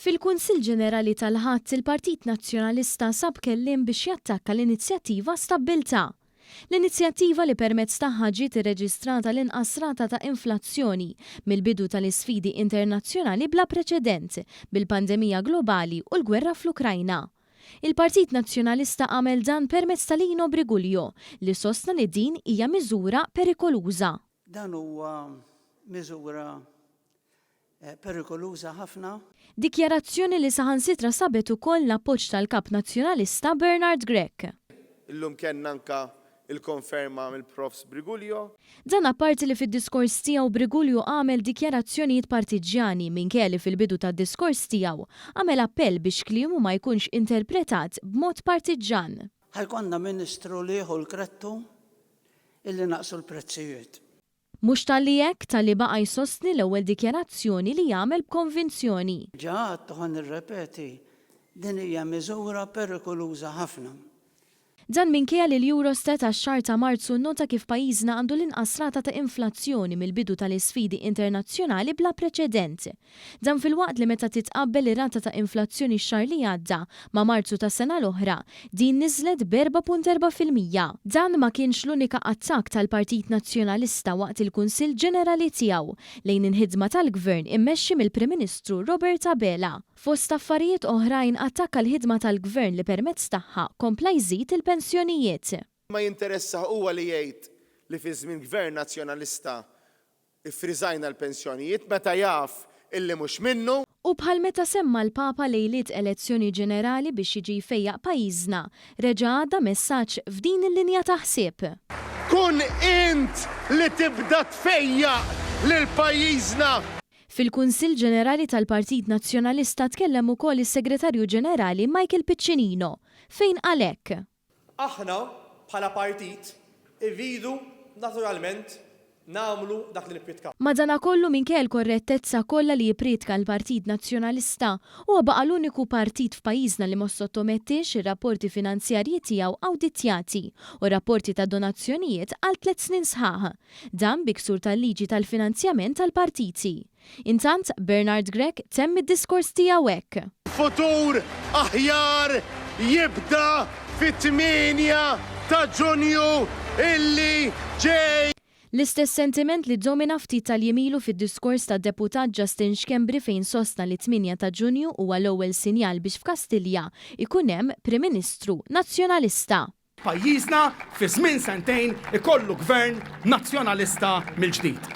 Fil-Kunsill Ġenerali tal-Ħadd il-Partit Nazzjonalista sab kelliem biex jattakka l-inizjattiva Stabbiltà. L-inizjattiva li permezz tagħha ġiet irreġistrata l-inqas rata ta' inflazzjoni mill-bidu tal-isfidi internazzjonali bla preċedent bil-pandemija globali u l-gwerra fl-Ukrajna. Il-Partit Nazzjonalista għamel dan permezz tal-Lino Brigulio li sostna li din hija miżura perikoluża. Dan huwa miżura perikoluża ħafna. Dikjarazzjoni li saħansitra sabet ukoll l-appoġġ tal-Kap Nazzjonalista Bernard Grech. Illum kellna anke il-konferma mill-Profs Brigulio. Dan apparti li fid-diskors tiegħu Brigulio għamel dikjarazzjonijiet partiġjani minkejja fil-bidu tad-diskors tiegħu għamel appell biex kliemu ma jkunx interpretat b'mod partiġan. Ħajkonna Ministru lieħu l-krettu illi naqsu l-prezzijiet. Mhux tal-li hekk tal-li baqa' jsostni l-ewwel dikjarazzjoni li jagħmel b'konvinzjoni. Ġaħat toħan irrepeti din hija miżura perikoluża ħafna. Dan minkejja li l-Eurostat għax-xahar ta' Marzu nnota kif pajjiżna għandu l-inqas rata ta' inflazzjoni mill-bidu tal-isfidi internazzjonali bla preċedent. Dan fil-waqt li meta titqabbel ir-rata ta' inflazzjoni x-xahar li għadda ma' Marzu ta' sena l-oħra, din niżlet b'4.4%. Dan ma kienx l-unika attakk tal-Partit Nazzjonalista waqt il-Kunsill Ġenerali tiegħu lejn il-ħidma tal-Gvern immexxi mill-Prim Ministru Robert Abela. Fost affarijiet oħrajn attakka l-ħidma tal-Gvern li permezz tagħha kompla jżid il-pensjonijiet. Ma jinteressa huwa li jgħid li fi żmien Gvern Nazzjonalista iffriżajna l-pensjonijiet meta jaf illi mhux minnu. U bħal meta semma l-Papa lejliet elezzjoni ġenerali biex jiġi jfejjaq pajjiżna, reġa' għadda messaġġ f'din il-linja ta' ħsieb. Kun int li tibda tfejjaq lil pajjiżna. Fil-Kunsill Ġenerali tal-Partit Nazzjonalista tkellem ukoll is-Segretarju Ġenerali Michael Piccinino fejn għalhekk. Aħna bħala partit irridu naturalment nagħmlu dak li nippritkaw. Madankollu minkejja l-korrettezza kollha li jipritka l-Partit Nazzjonalista huwa baqa' l-uniku partit f'pajjiżna li ma sottomettix ir-rapporti finanzjarji tiegħu awdittjati u rapporti ta' donazzjonijiet għal 3 snin sħaħ. Dan biksur tal-liġi tal-finanzjament tal-partiti. Intant Bernard Grech temm id-diskors tiegħu hekk. Futur aħjar jibda fit-8 ta' Ġunju illi ġej. L-istess sentiment li domina ftit tal-jemilu fid-diskors tad-deputat Justin Xkembri fejn sostna li 8 ta' Ġunju huwa l-ewwel sinjal biex f'Kastilja ikun hemm Prim Ministru Nazzjonalista. Pajjiżna fi żmien sentejn ikollu gvern nazzjonalista mill-ġdid.